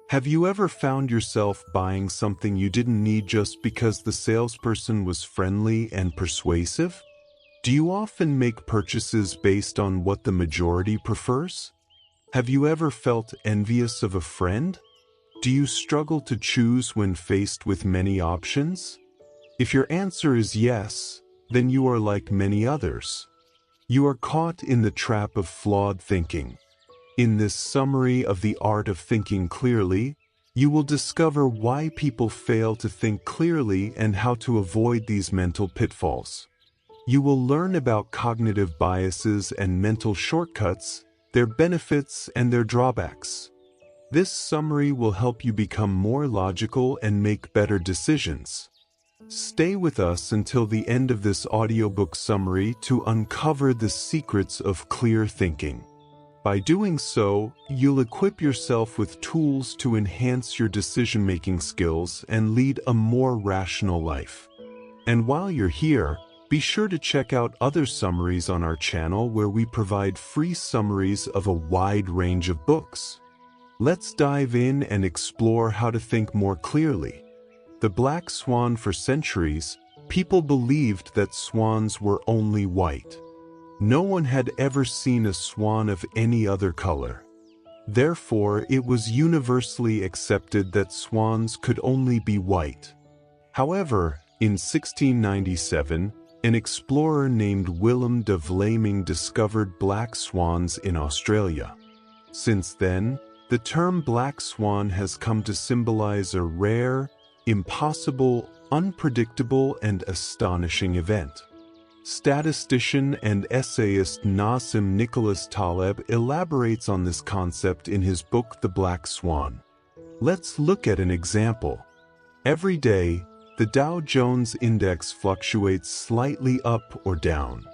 Have you ever found yourself buying something you didn't need just because the salesperson was friendly and persuasive? Do you often make purchases based on what the majority prefers? Have you ever felt envious of a friend? Do you struggle to choose when faced with many options? If your answer is yes, then you are like many others. You are caught in the trap of flawed thinking. In this summary of the art of thinking clearly, you will discover why people fail to think clearly and how to avoid these mental pitfalls. You will learn about cognitive biases and mental shortcuts, their benefits and their drawbacks. This summary will help you become more logical and make better decisions. Stay with us until the end of this audiobook summary to uncover the secrets of clear thinking. By doing so, you'll equip yourself with tools to enhance your decision-making skills and lead a more rational life. And while you're here, be sure to check out other summaries on our channel where we provide free summaries of a wide range of books. Let's dive in and explore how to think more clearly. The black swan. For centuries, people believed that swans were only white. No one had ever seen a swan of any other color. Therefore, it was universally accepted that swans could only be white. However, in 1697, an explorer named Willem de Vlaming discovered black swans in Australia. Since then, the term black swan has come to symbolize a rare, impossible, unpredictable, and astonishing event. Statistician and essayist Nassim Nicholas Taleb elaborates on this concept in his book The Black Swan. Let's look at an example. Every day, the Dow Jones Index fluctuates slightly up or down.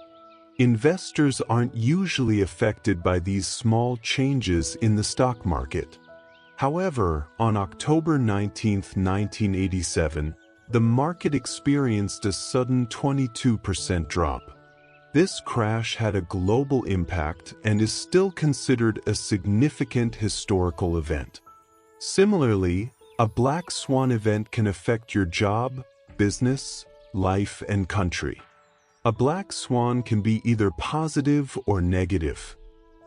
Investors aren't usually affected by these small changes in the stock market. However, on October 19, 1987, the market experienced a sudden 22% drop. This crash had a global impact and is still considered a significant historical event. Similarly, a black swan event can affect your job, business, life, and country. A black swan can be either positive or negative.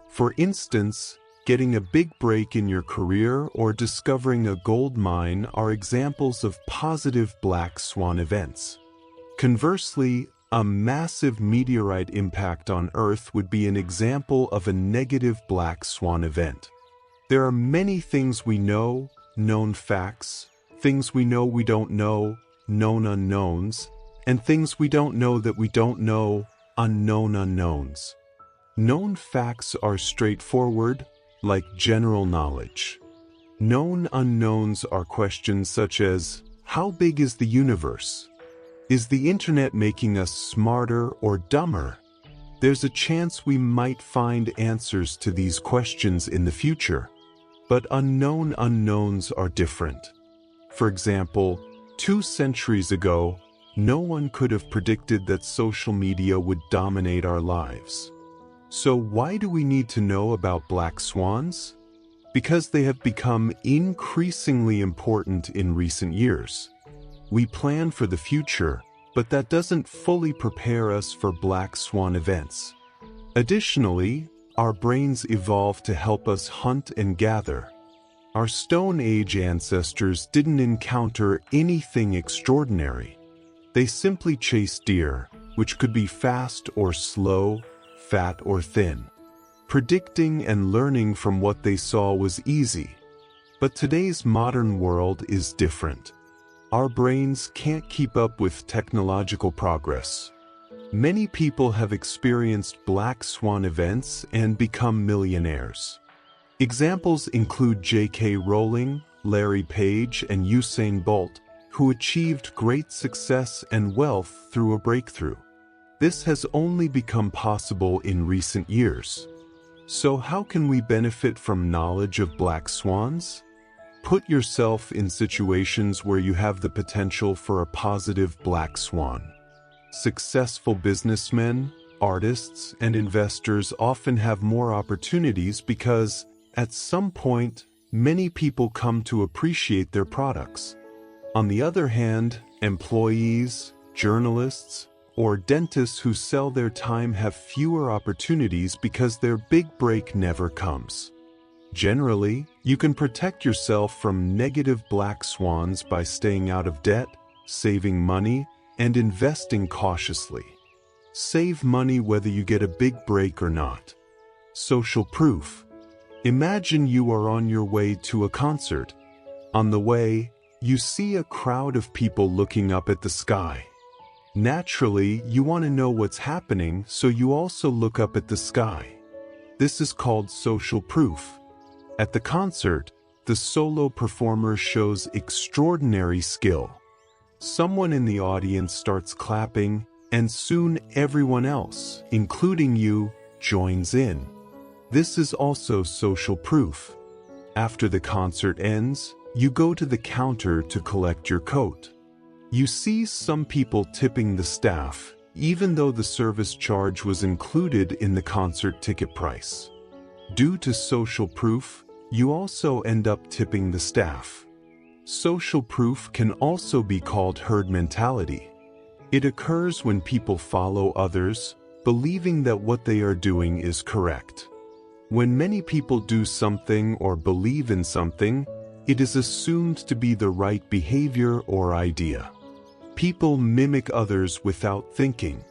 For instance, getting a big break in your career or discovering a gold mine are examples of positive black swan events. Conversely, a massive meteorite impact on Earth would be an example of a negative black swan event. There are many things we know, known facts, things we know we don't know, known unknowns, and things we don't know that we don't know, unknown unknowns. Known facts are straightforward, like general knowledge. Known unknowns are questions such as, how big is the universe? Is the internet making us smarter or dumber? There's a chance we might find answers to these questions in the future. But unknown unknowns are different. For example, 2 centuries ago, no one could have predicted that social media would dominate our lives. So why do we need to know about black swans? Because they have become increasingly important in recent years. We plan for the future, but that doesn't fully prepare us for black swan events. Additionally, our brains evolved to help us hunt and gather. Our Stone Age ancestors didn't encounter anything extraordinary. They simply chased deer, which could be fast or slow, fat or thin. Predicting and learning from what they saw was easy. But today's modern world is different. Our brains can't keep up with technological progress. Many people have experienced black swan events and become millionaires. Examples include J.K. Rowling, Larry Page, and Usain Bolt, who achieved great success and wealth through a breakthrough. This has only become possible in recent years. So how can we benefit from knowledge of black swans? Put yourself in situations where you have the potential for a positive black swan. Successful businessmen, artists, and investors often have more opportunities because, at some point, many people come to appreciate their products. On the other hand, employees, journalists, or dentists who sell their time have fewer opportunities because their big break never comes. Generally, you can protect yourself from negative black swans by staying out of debt, saving money, and investing cautiously. Save money whether you get a big break or not. Social proof. Imagine you are on your way to a concert. On the way, you see a crowd of people looking up at the sky. Naturally, you want to know what's happening, so you also look up at the sky. This is called social proof. At the concert, the solo performer shows extraordinary skill. Someone in the audience starts clapping, and soon everyone else, including you, joins in. This is also social proof. After the concert ends, you go to the counter to collect your coat. You see some people tipping the staff, even though the service charge was included in the concert ticket price. Due to social proof, you also end up tipping the staff. Social proof can also be called herd mentality. It occurs when people follow others, believing that what they are doing is correct. When many people do something or believe in something, it is assumed to be the right behavior or idea. People mimic others without thinking.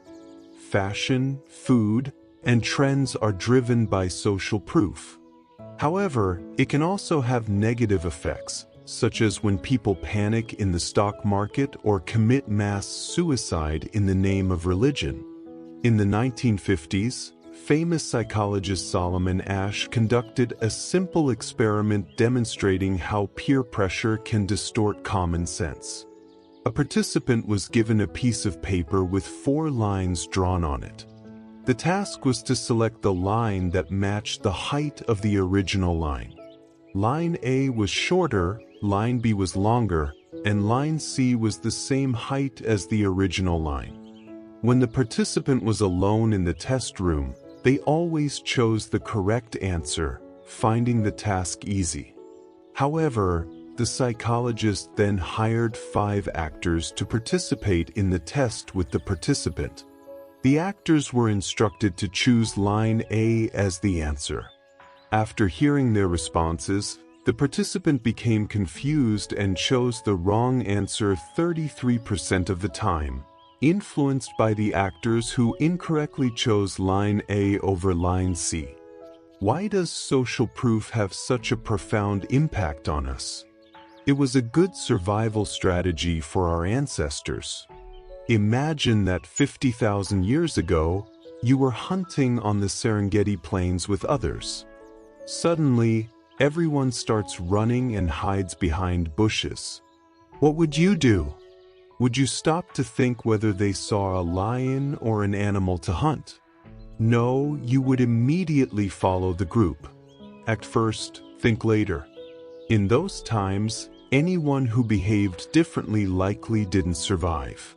Fashion, food, and trends are driven by social proof. However, it can also have negative effects, such as when people panic in the stock market or commit mass suicide in the name of religion. In the 1950s, famous psychologist Solomon Asch conducted a simple experiment demonstrating how peer pressure can distort common sense. A participant was given a piece of paper with 4 lines drawn on it. The task was to select the line that matched the height of the original line. Line A was shorter, line B was longer, and line C was the same height as the original line. When the participant was alone in the test room, they always chose the correct answer, finding the task easy. However, the psychologist then hired 5 actors to participate in the test with the participant. The actors were instructed to choose line A as the answer. After hearing their responses, the participant became confused and chose the wrong answer 33% of the time, influenced by the actors who incorrectly chose line A over line C. Why does social proof have such a profound impact on us? It was a good survival strategy for our ancestors. Imagine that 50,000 years ago, you were hunting on the Serengeti plains with others. Suddenly, everyone starts running and hides behind bushes. What would you do? Would you stop to think whether they saw a lion or an animal to hunt? No, you would immediately follow the group. Act first, think later. In those times, anyone who behaved differently likely didn't survive.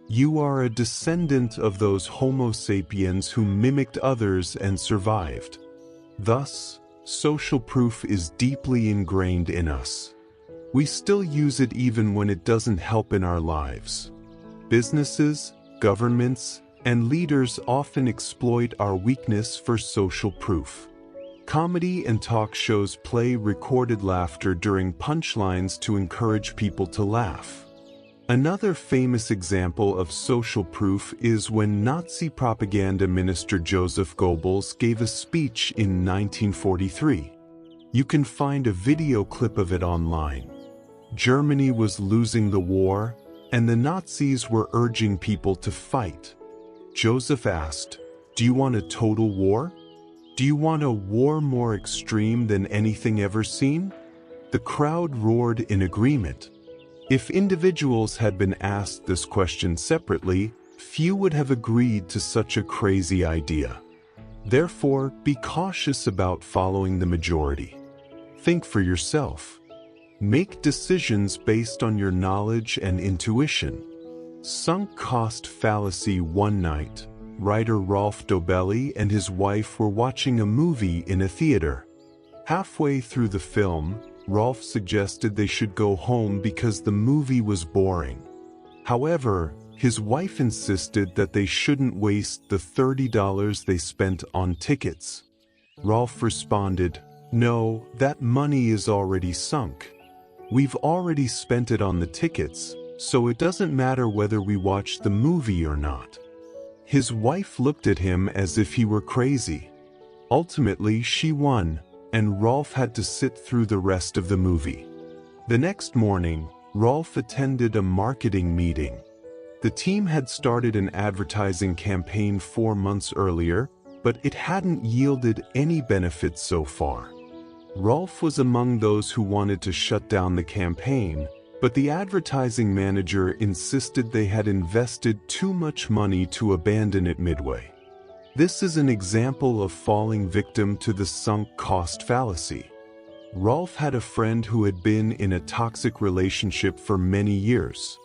You are a descendant of those Homo sapiens who mimicked others and survived. Thus, social proof is deeply ingrained in us. We still use it even when it doesn't help in our lives. Businesses, governments, and leaders often exploit our weakness for social proof. Comedy and talk shows play recorded laughter during punchlines to encourage people to laugh. Another famous example of social proof is when Nazi propaganda minister Joseph Goebbels gave a speech in 1943. You can find a video clip of it online. Germany was losing the war, and the Nazis were urging people to fight. Joseph asked, "Do you want a total war? Do you want a war more extreme than anything ever seen?" The crowd roared in agreement. If individuals had been asked this question separately, few would have agreed to such a crazy idea. Therefore, be cautious about following the majority. Think for yourself. Make decisions based on your knowledge and intuition. Sunk cost fallacy. One night, writer Rolf Dobelli and his wife were watching a movie in a theater. Halfway through the film, Rolf suggested they should go home because the movie was boring. However, his wife insisted that they shouldn't waste the $30 they spent on tickets. Rolf responded, "No, that money is already sunk. We've already spent it on the tickets, so it doesn't matter whether we watch the movie or not." His wife looked at him as if he were crazy. Ultimately, she won, and Rolf had to sit through the rest of the movie. The next morning, Rolf attended a marketing meeting. The team had started an advertising campaign 4 months earlier, but it hadn't yielded any benefits so far. Rolf was among those who wanted to shut down the campaign, but the advertising manager insisted they had invested too much money to abandon it midway. This is an example of falling victim to the sunk cost fallacy. Rolf had a friend who had been in a toxic relationship for many years.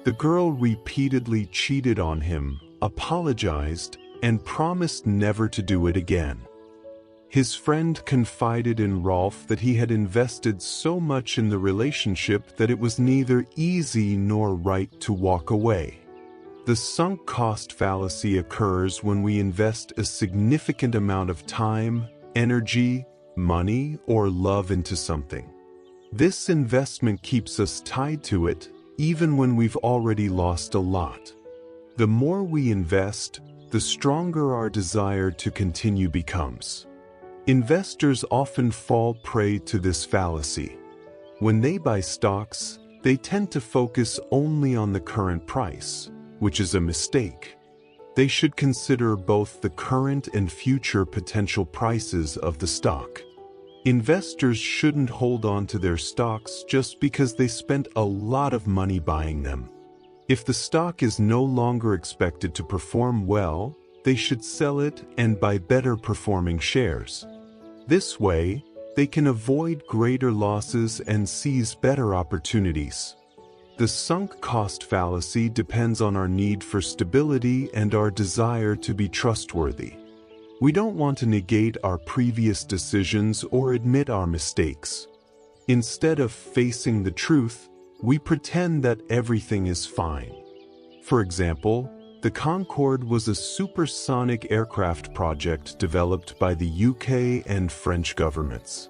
The girl repeatedly cheated on him, apologized, and promised never to do it again. His friend confided in Rolf that he had invested so much in the relationship that it was neither easy nor right to walk away. The sunk cost fallacy occurs when we invest a significant amount of time, energy, money, or love into something. This investment keeps us tied to it, even when we've already lost a lot. The more we invest, the stronger our desire to continue becomes. Investors often fall prey to this fallacy. When they buy stocks, they tend to focus only on the current price, which is a mistake. They should consider both the current and future potential prices of the stock. Investors shouldn't hold on to their stocks just because they spent a lot of money buying them. If the stock is no longer expected to perform well, they should sell it and buy better performing shares. This way, they can avoid greater losses and seize better opportunities. The sunk cost fallacy depends on our need for stability and our desire to be trustworthy. We don't want to negate our previous decisions or admit our mistakes. Instead of facing the truth, we pretend that everything is fine. For example, the Concorde was a supersonic aircraft project developed by the UK and French governments.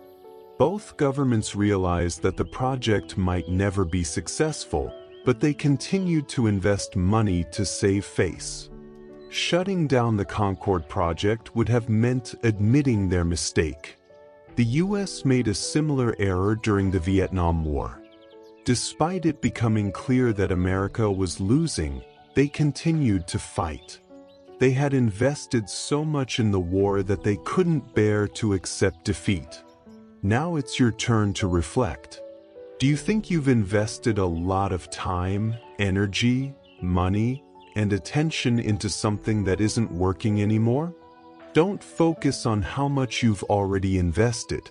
Both governments realized that the project might never be successful, but they continued to invest money to save face. Shutting down the Concorde project would have meant admitting their mistake. The US made a similar error during the Vietnam War. Despite it becoming clear that America was losing, they continued to fight. They had invested so much in the war that they couldn't bear to accept defeat. Now it's your turn to reflect. Do you think you've invested a lot of time, energy, money, and attention into something that isn't working anymore? Don't focus on how much you've already invested.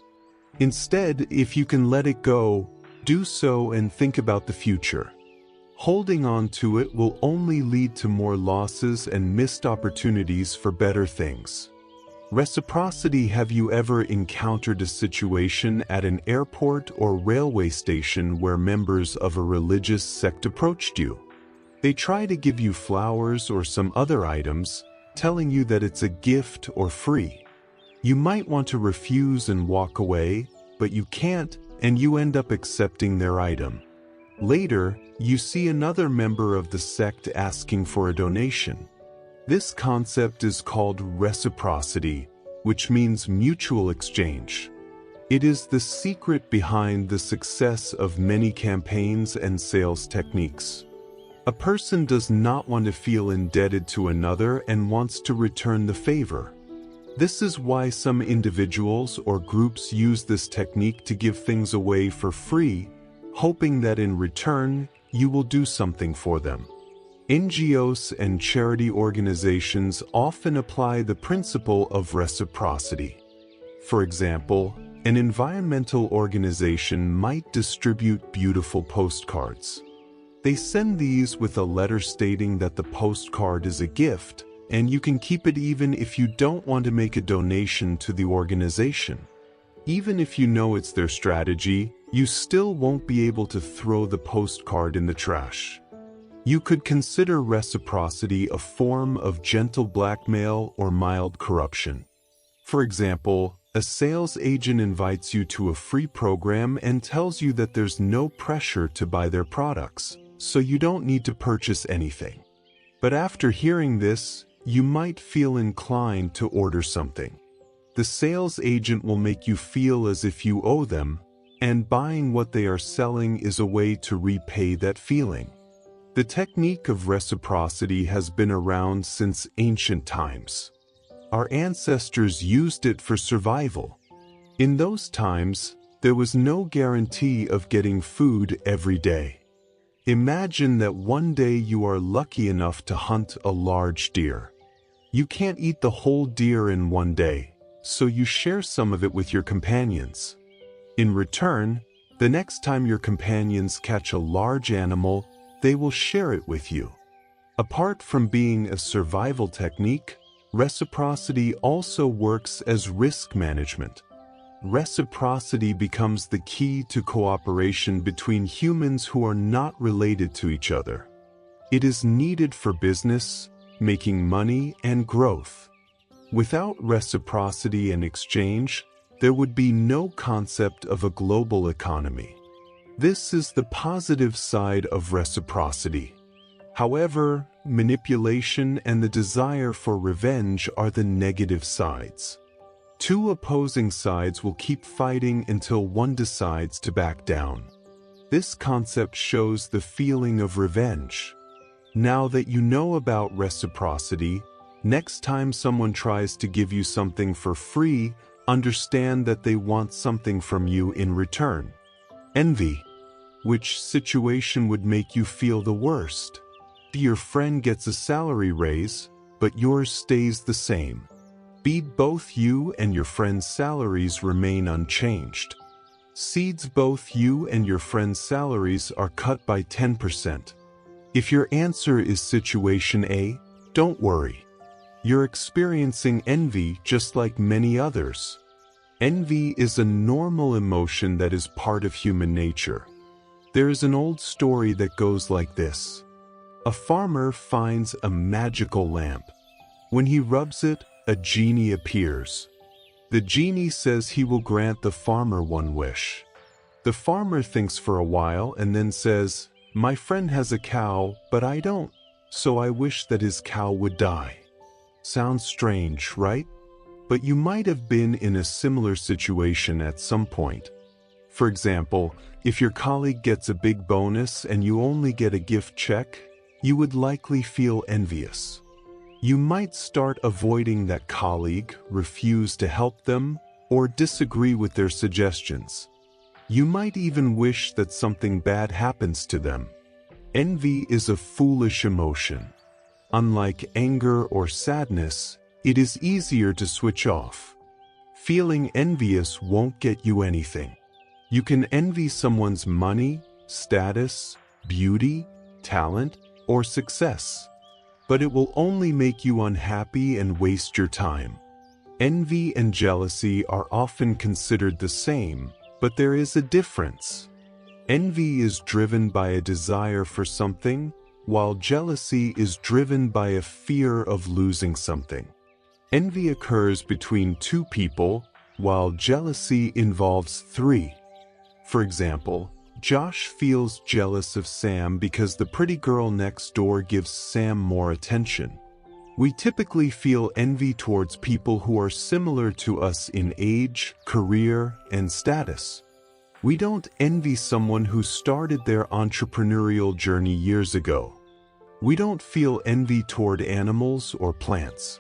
Instead, if you can let it go, do so and think about the future. Holding on to it will only lead to more losses and missed opportunities for better things. Reciprocity. Have you ever encountered a situation at an airport or railway station where members of a religious sect approached you? They try to give you flowers or some other items, telling you that it's a gift or free. You might want to refuse and walk away, but you can't, and you end up accepting their item. Later, you see another member of the sect asking for a donation. This concept is called reciprocity, which means mutual exchange. It is the secret behind the success of many campaigns and sales techniques. A person does not want to feel indebted to another and wants to return the favor. This is why some individuals or groups use this technique to give things away for free, hoping that in return, you will do something for them. NGOs and charity organizations often apply the principle of reciprocity. For example, an environmental organization might distribute beautiful postcards. They send these with a letter stating that the postcard is a gift, and you can keep it even if you don't want to make a donation to the organization. Even if you know it's their strategy, you still won't be able to throw the postcard in the trash. You could consider reciprocity a form of gentle blackmail or mild corruption. For example, a sales agent invites you to a free program and tells you that there's no pressure to buy their products, so you don't need to purchase anything. But after hearing this, you might feel inclined to order something. The sales agent will make you feel as if you owe them, and buying what they are selling is a way to repay that feeling. The technique of reciprocity has been around since ancient times. Our ancestors used it for survival. In those times, there was no guarantee of getting food every day. Imagine that one day you are lucky enough to hunt a large deer. You can't eat the whole deer in one day, so you share some of it with your companions. In return, the next time your companions catch a large animal, they will share it with you. Apart from being a survival technique, reciprocity also works as risk management. Reciprocity becomes the key to cooperation between humans who are not related to each other. It is needed for business, making money, and growth. Without reciprocity and exchange, there would be no concept of a global economy. This is the positive side of reciprocity. However, manipulation and the desire for revenge are the negative sides. Two opposing sides will keep fighting until one decides to back down. This concept shows the feeling of revenge. Now that you know about reciprocity, next time someone tries to give you something for free, understand that they want something from you in return. Envy. Which situation would make you feel the worst? Your friend gets a salary raise, but yours stays the same. Both you and your friend's salaries remain unchanged. Both you and your friend's salaries are cut by 10%. If your answer is situation A, don't worry. You're experiencing envy just like many others. Envy is a normal emotion that is part of human nature. There is an old story that goes like this. A farmer finds a magical lamp. When he rubs it, a genie appears. The genie says he will grant the farmer one wish. The farmer thinks for a while and then says, "My friend has a cow, but I don't, so I wish that his cow would die." Sounds strange, right? But you might have been in a similar situation at some point. For example, if your colleague gets a big bonus and you only get a gift check, you would likely feel envious. You might start avoiding that colleague, refuse to help them, or disagree with their suggestions. You might even wish that something bad happens to them. Envy is a foolish emotion. Unlike anger or sadness, it is easier to switch off. Feeling envious won't get you anything. You can envy someone's money, status, beauty, talent, or success, but it will only make you unhappy and waste your time. Envy and jealousy are often considered the same, but there is a difference. Envy is driven by a desire for something, while jealousy is driven by a fear of losing something. Envy occurs between two people, while jealousy involves three. For example, Josh feels jealous of Sam because the pretty girl next door gives Sam more attention. We typically feel envy towards people who are similar to us in age, career, and status. We don't envy someone who started their entrepreneurial journey years ago. We don't feel envy toward animals or plants.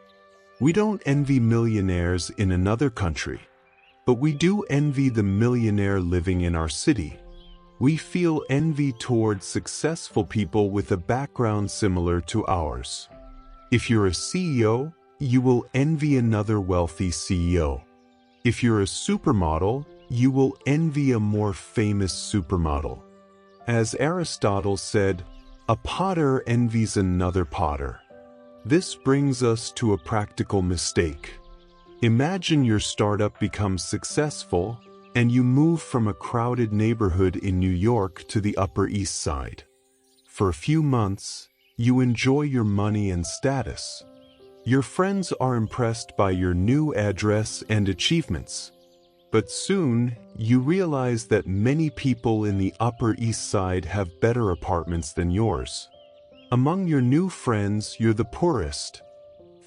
We don't envy millionaires in another country, but we do envy the millionaire living in our city. We feel envy towards successful people with a background similar to ours. If you're a CEO, you will envy another wealthy CEO. If you're a supermodel, you will envy a more famous supermodel. As Aristotle said, a potter envies another potter. This brings us to a practical mistake. Imagine your startup becomes successful, and you move from a crowded neighborhood in New York to the Upper East Side. For a few months, you enjoy your money and status. Your friends are impressed by your new address and achievements. But soon, you realize that many people in the Upper East Side have better apartments than yours. Among your new friends, you're the poorest.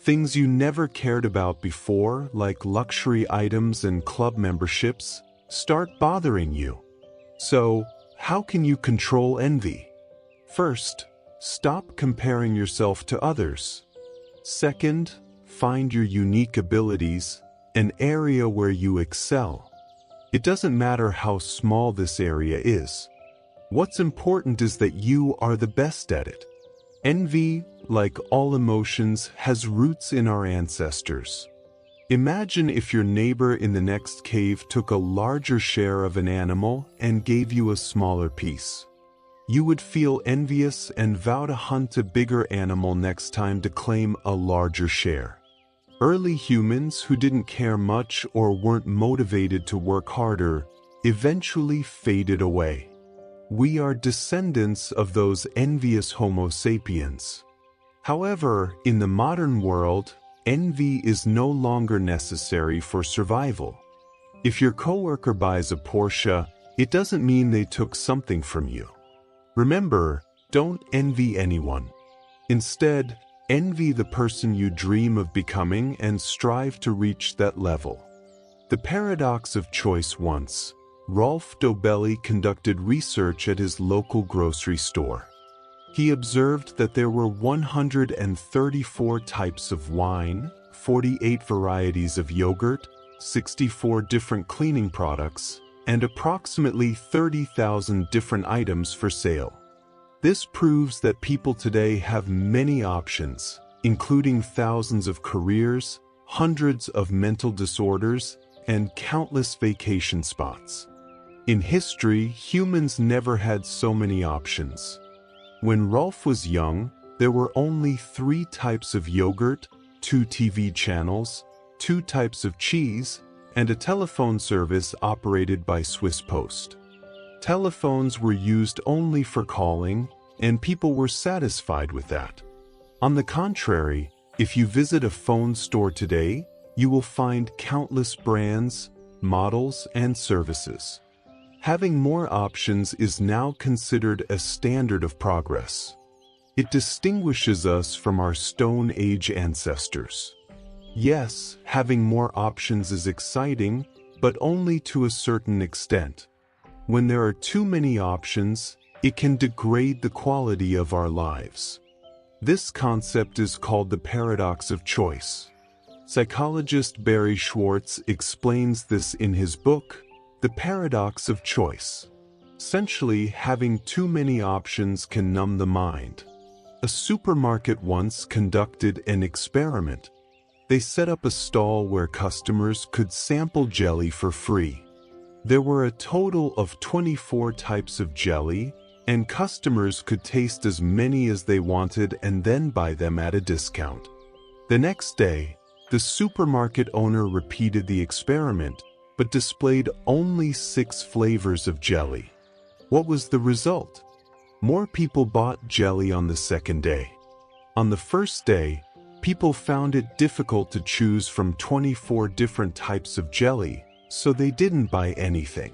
Things you never cared about before, like luxury items and club memberships, start bothering you. So, how can you control envy? First, stop comparing yourself to others. Second, find your unique abilities, an area where you excel. It doesn't matter how small this area is. What's important is that you are the best at it. Envy, like all emotions, has roots in our ancestors. Imagine if your neighbor in the next cave took a larger share of an animal and gave you a smaller piece. You would feel envious and vow to hunt a bigger animal next time to claim a larger share. Early humans who didn't care much or weren't motivated to work harder eventually faded away. We are descendants of those envious Homo sapiens. However, in the modern world, envy is no longer necessary for survival. If your coworker buys a Porsche, it doesn't mean they took something from you. Remember, don't envy anyone. Instead, envy the person you dream of becoming and strive to reach that level. The paradox of choice. Once, Rolf Dobelli conducted research at his local grocery store. He observed that there were 134 types of wine, 48 varieties of yogurt, 64 different cleaning products, and approximately 30,000 different items for sale. This proves that people today have many options, including thousands of careers, hundreds of mental disorders, and countless vacation spots. In history, humans never had so many options. When Rolf was young, there were only 3 types of yogurt, 2 TV channels, 2 types of cheese, and a telephone service operated by Swiss Post. Telephones were used only for calling, and people were satisfied with that. On the contrary, if you visit a phone store today, you will find countless brands, models, and services. Having more options is now considered a standard of progress. It distinguishes us from our Stone Age ancestors. Yes, having more options is exciting, but only to a certain extent. When there are too many options, it can degrade the quality of our lives. This concept is called the paradox of choice. Psychologist Barry Schwartz explains this in his book, The Paradox of Choice. Essentially, having too many options can numb the mind. A supermarket once conducted an experiment. They set up a stall where customers could sample jelly for free. There were a total of 24 types of jelly, and customers could taste as many as they wanted and then buy them at a discount. The next day, the supermarket owner repeated the experiment, but displayed only 6 flavors of jelly. What was the result? More people bought jelly on the second day. On the first day, people found it difficult to choose from 24 different types of jelly, so they didn't buy anything.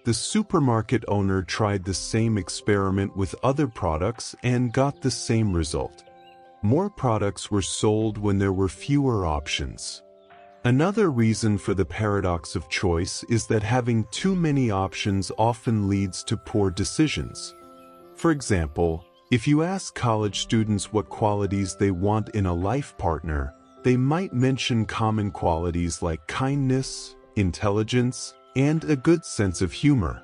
The supermarket owner tried the same experiment with other products and got the same result. More products were sold when there were fewer options. Another reason for the paradox of choice is that having too many options often leads to poor decisions. For example, if you ask college students what qualities they want in a life partner, they might mention common qualities like kindness, intelligence, and a good sense of humor.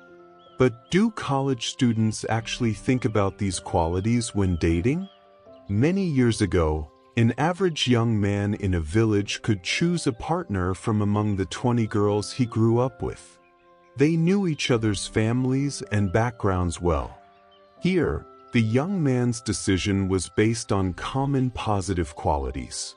But do college students actually think about these qualities when dating? Many years ago, an average young man in a village could choose a partner from among the 20 girls he grew up with. They knew each other's families and backgrounds well. Here, the young man's decision was based on common positive qualities.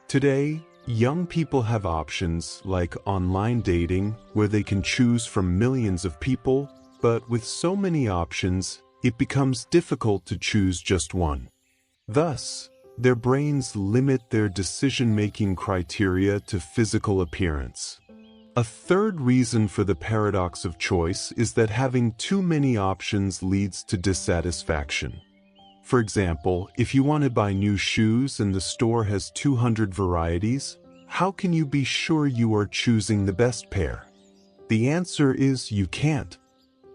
Today, Young people have options like online dating, where they can choose from millions of people, but with so many options, it becomes difficult to choose just one. Thus, their brains limit their decision-making criteria to physical appearance. A third reason for the paradox of choice is that having too many options leads to dissatisfaction. For example, if you want to buy new shoes and the store has 200 varieties, how can you be sure you are choosing the best pair? The answer is you can't.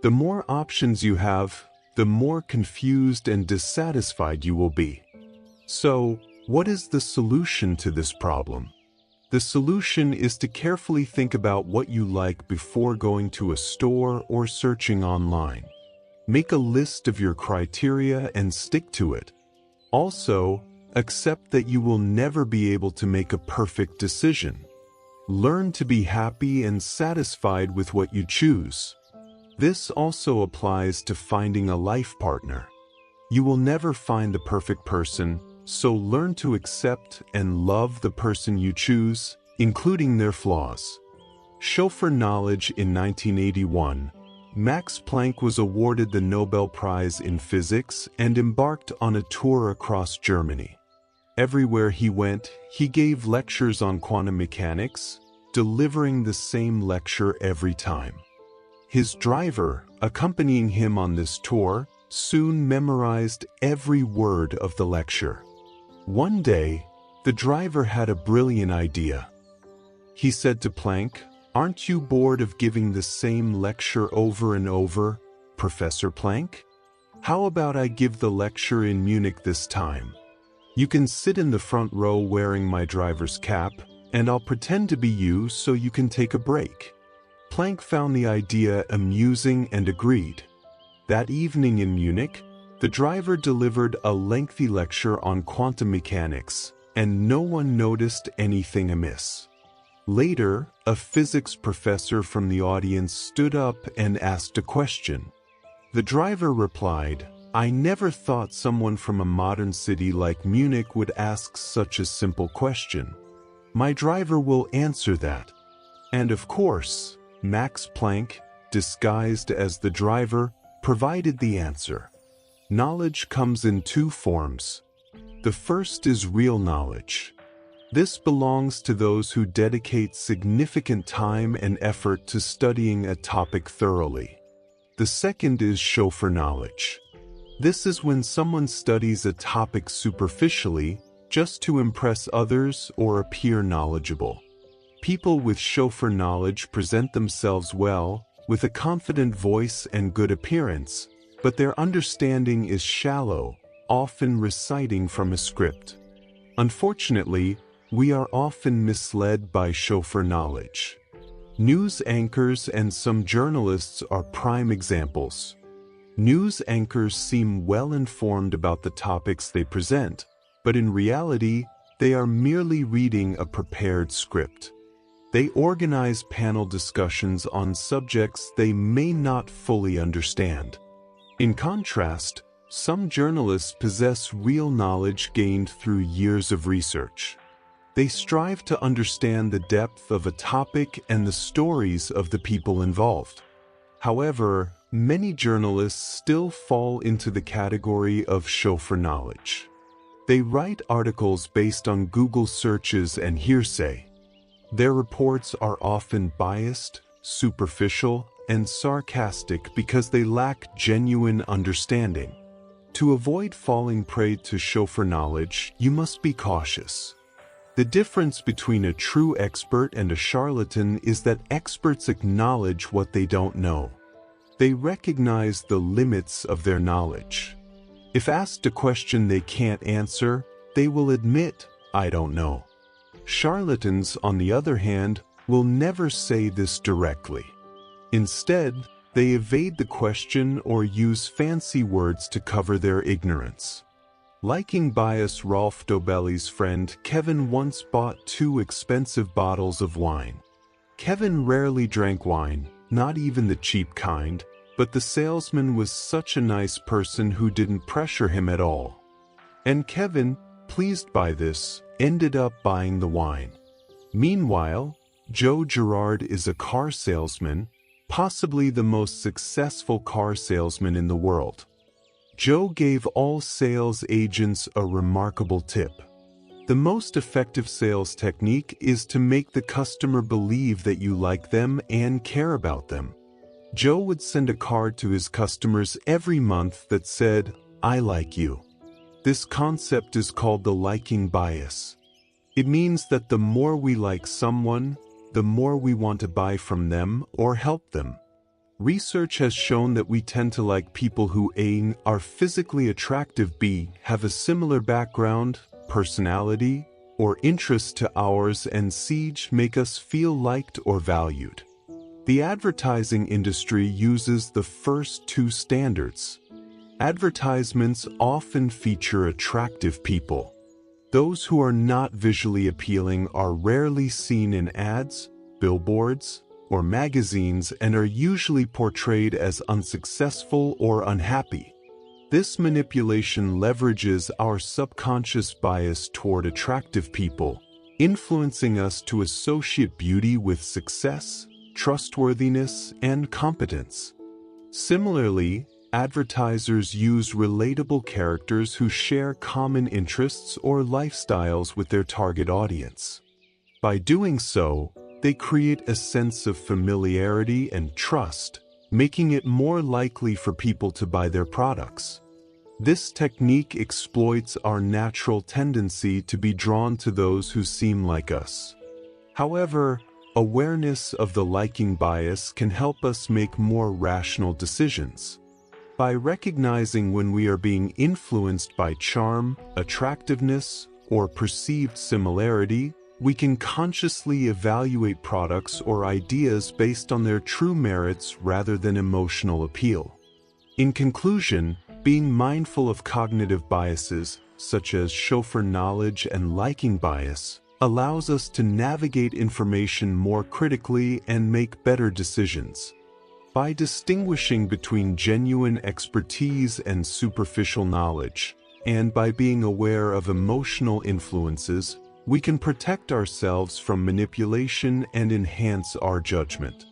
The more options you have, the more confused and dissatisfied you will be. So, what is the solution to this problem? The solution is to carefully think about what you like before going to a store or searching online. Make a list of your criteria and stick to it. Also, accept that you will never be able to make a perfect decision. Learn to be happy and satisfied with what you choose. This also applies to finding a life partner. You will never find the perfect person, so learn to accept and love the person you choose, including their flaws. Show for knowledge in 1981. Max Planck was awarded the Nobel Prize in Physics and embarked on a tour across Germany. Everywhere he went, he gave lectures on quantum mechanics, delivering the same lecture every time. His driver, accompanying him on this tour, soon memorized every word of the lecture. One day, the driver had a brilliant idea. He said to Planck, "Aren't you bored of giving the same lecture over and over, Professor Planck? How about I give the lecture in Munich this time? You can sit in the front row wearing my driver's cap, and I'll pretend to be you so you can take a break." Planck found the idea amusing and agreed. That evening in Munich, the driver delivered a lengthy lecture on quantum mechanics, and no one noticed anything amiss. Later, a physics professor from the audience stood up and asked a question. The driver replied, "I never thought someone from a modern city like Munich would ask such a simple question. My driver will answer that." And of course, Max Planck, disguised as the driver, provided the answer. Knowledge comes in two forms. The first is real knowledge. This belongs to those who dedicate significant time and effort to studying a topic thoroughly. The second is chauffeur knowledge. This is when someone studies a topic superficially, just to impress others or appear knowledgeable. People with chauffeur knowledge present themselves well, with a confident voice and good appearance, but their understanding is shallow, often reciting from a script. Unfortunately, we are often misled by chauffeur knowledge. News anchors and some journalists are prime examples. News anchors seem well informed about the topics they present, but in reality, they are merely reading a prepared script. They organize panel discussions on subjects they may not fully understand. In contrast, some journalists possess real knowledge gained through years of research. They strive to understand the depth of a topic and the stories of the people involved. However, many journalists still fall into the category of chauffeur knowledge. They write articles based on Google searches and hearsay. Their reports are often biased, superficial, and sarcastic because they lack genuine understanding. To avoid falling prey to chauffeur knowledge, you must be cautious. The difference between a true expert and a charlatan is that experts acknowledge what they don't know. They recognize the limits of their knowledge. If asked a question they can't answer, they will admit, "I don't know." Charlatans, on the other hand, will never say this directly. Instead, they evade the question or use fancy words to cover their ignorance. Liking bias, Rolf Dobelli's friend Kevin once bought 2 expensive bottles of wine. Kevin rarely drank wine, not even the cheap kind, but the salesman was such a nice person who didn't pressure him at all. And Kevin, pleased by this, ended up buying the wine. Meanwhile, Joe Girard is a car salesman, possibly the most successful car salesman in the world. Joe gave all sales agents a remarkable tip. The most effective sales technique is to make the customer believe that you like them and care about them. Joe would send a card to his customers every month that said, "I like you." This concept is called the liking bias. It means that the more we like someone, the more we want to buy from them or help them. Research has shown that we tend to like people who A, are physically attractive, B, have a similar background, personality, or interest to ours, and C, make us feel liked or valued. The advertising industry uses the first two standards. Advertisements often feature attractive people. Those who are not visually appealing are rarely seen in ads, billboards, or magazines and are usually portrayed as unsuccessful or unhappy. This manipulation leverages our subconscious bias toward attractive people, influencing us to associate beauty with success, trustworthiness, and competence. Similarly, advertisers use relatable characters who share common interests or lifestyles with their target audience. By doing so, they create a sense of familiarity and trust, making it more likely for people to buy their products. This technique exploits our natural tendency to be drawn to those who seem like us. However, awareness of the liking bias can help us make more rational decisions. By recognizing when we are being influenced by charm, attractiveness, or perceived similarity, we can consciously evaluate products or ideas based on their true merits rather than emotional appeal. In conclusion, being mindful of cognitive biases, such as chauffeur knowledge and liking bias, allows us to navigate information more critically and make better decisions. By distinguishing between genuine expertise and superficial knowledge, and by being aware of emotional influences, we can protect ourselves from manipulation and enhance our judgment.